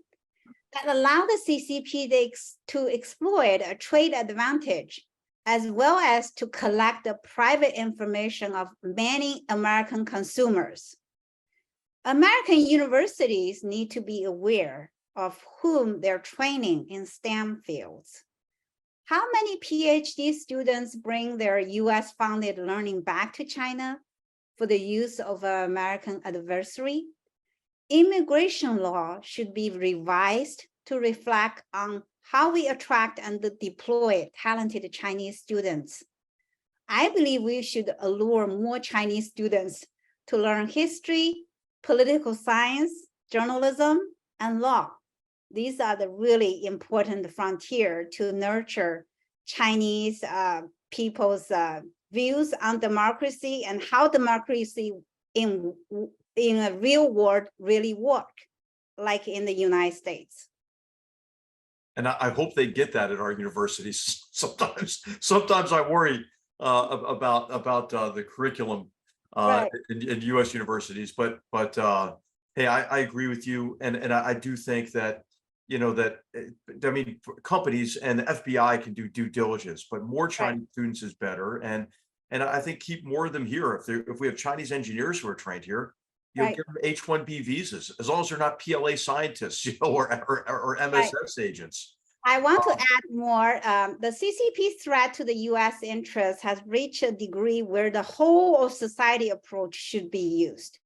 that allowed the CCP to exploit a trade advantage, as well as to collect the private information of many American consumers. American universities need to be aware of whom they're training in STEM fields. How many PhD students bring their US-funded learning back to China for the use of an American adversary? Immigration law should be revised to reflect on how we attract and deploy talented Chinese students. I believe we should allure more Chinese students to learn history, political science, journalism, and law. These are the really important frontier to nurture Chinese people's views on democracy and how democracy in a real world really work, like in the United States. And I hope they get that at our universities. Sometimes I worry about the curriculum in U.S. universities, but hey, I agree with you, and I do think that companies and the FBI can do due diligence, but more Chinese students is better, and I think keep more of them here. If we have Chinese engineers who are trained here, Right. give them H-1B visas, as long as they're not PLA scientists, or Right. MSS agents. I want to Um, add more. The CCP threat to the US interest has reached a degree where the whole of society approach should be used.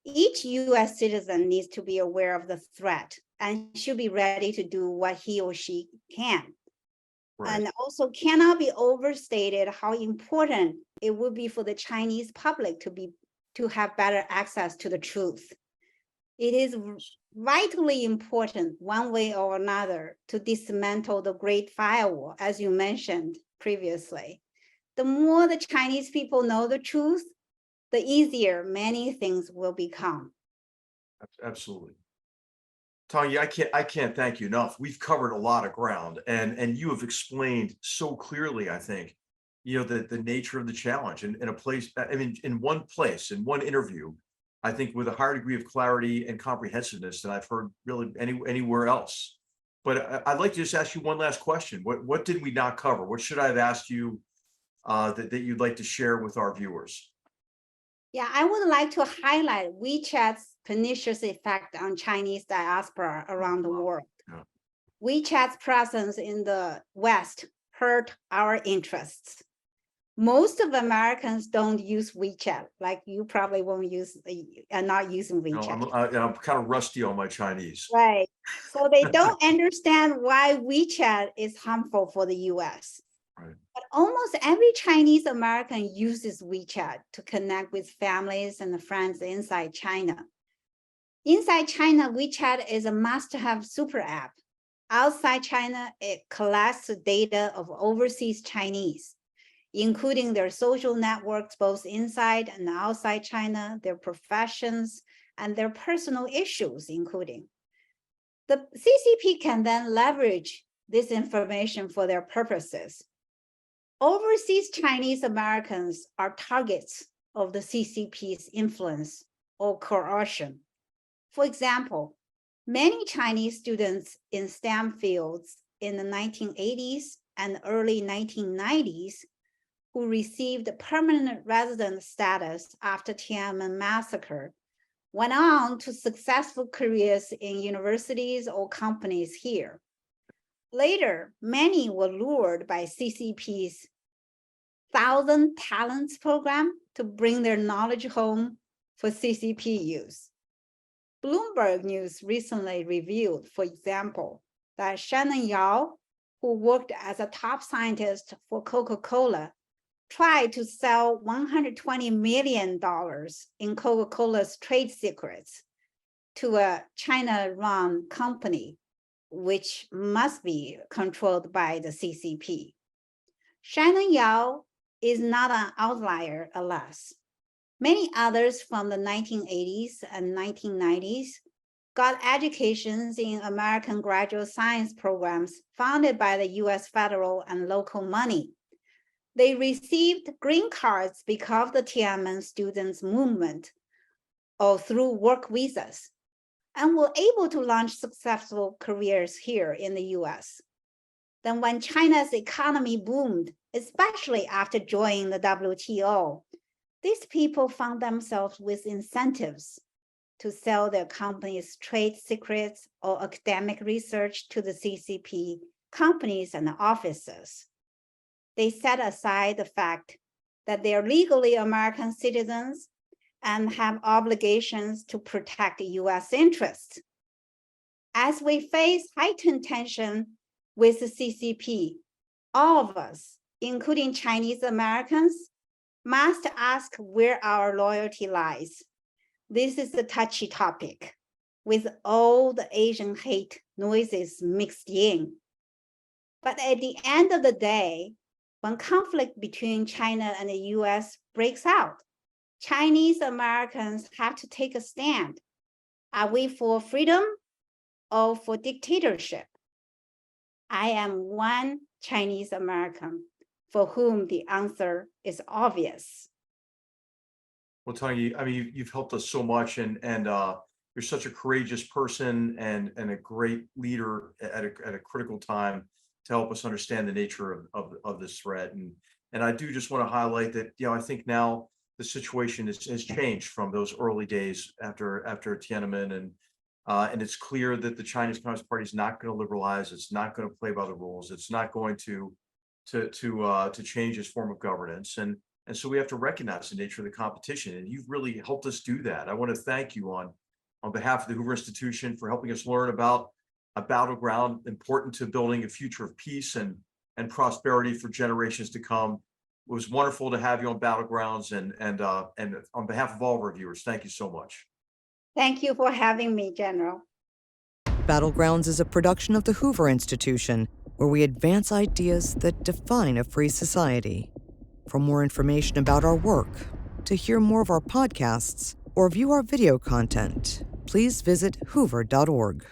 Each US citizen needs to be aware of the threat and should be ready to do what he or she can. Right. And also cannot be overstated how important it would be for the Chinese public to have better access to the truth. It is vitally important, one way or another, to dismantle the Great Firewall, as you mentioned previously. The more the Chinese people know the truth, the easier many things will become. Absolutely. Tong Yi, I can't thank you enough. We've covered a lot of ground, and you have explained so clearly, I think, the nature of the challenge in a place, I mean, in one place, in one interview, I think with a higher degree of clarity and comprehensiveness than I've heard really anywhere else. But I'd like to just ask you one last question. What did we not cover? What should I have asked you that you'd like to share with our viewers? Yeah, I would like to highlight WeChat's pernicious effect on Chinese diaspora around the world. Yeah. WeChat's presence in the West hurt our interests. Most of Americans don't use WeChat, like you probably won't use, are not using WeChat. I'm kind of rusty on my Chinese. Right. So they don't understand why WeChat is harmful for the US. Right. But almost every Chinese American uses WeChat to connect with families and friends inside China. Inside China, WeChat is a must-have super app. Outside China, it collects data of overseas Chinese, including their social networks, both inside and outside China, their professions, and their personal issues, including. The CCP can then leverage this information for their purposes. Overseas Chinese Americans are targets of the CCP's influence or coercion. For example, many Chinese students in STEM fields in the 1980s and early 1990s who received permanent resident status after Tiananmen massacre went on to successful careers in universities or companies here. Later, many were lured by CCP's 1,000 Talents program to bring their knowledge home for CCP use. Bloomberg News recently revealed, for example, that Shannon Yao, who worked as a top scientist for Coca-Cola, tried to sell $120 million in Coca-Cola's trade secrets to a China-run company, which must be controlled by the CCP. Shannon Yao is not an outlier, alas. Many others from the 1980s and 1990s got educations in American graduate science programs funded by the US federal and local money. They received green cards because of the Tiananmen students movement or through work visas, and were able to launch successful careers here in the US. Then when China's economy boomed, especially after joining the WTO, these people found themselves with incentives to sell their company's trade secrets or academic research to the CCP companies and offices. They set aside the fact that they are legally American citizens and have obligations to protect US interests. As we face heightened tension with the CCP, all of us, including Chinese Americans, must ask where our loyalty lies. This is a touchy topic, with all the Asian hate noises mixed in. But at the end of the day, when conflict between China and the US breaks out, Chinese Americans have to take a stand. Are we for freedom or for dictatorship? I am one Chinese American for whom the answer is obvious. Well, Tong Yi, I mean, you've helped us so much, and you're such a courageous person and a great leader at a critical time to help us understand the nature of this threat. And I do just want to highlight that, I think now the situation has changed from those early days after Tiananmen, and it's clear that the Chinese Communist Party is not going to liberalize. It's not going to play by the rules. It's not going to change its form of governance. And so we have to recognize the nature of the competition. And you've really helped us do that. I want to thank you on behalf of the Hoover Institution for helping us learn about a battleground important to building a future of peace and prosperity for generations to come. It was wonderful to have you on Battlegrounds, and on behalf of all of our viewers, thank you so much. Thank you for having me, General. Battlegrounds is a production of the Hoover Institution, where we advance ideas that define a free society. For more information about our work, to hear more of our podcasts, or view our video content, please visit hoover.org.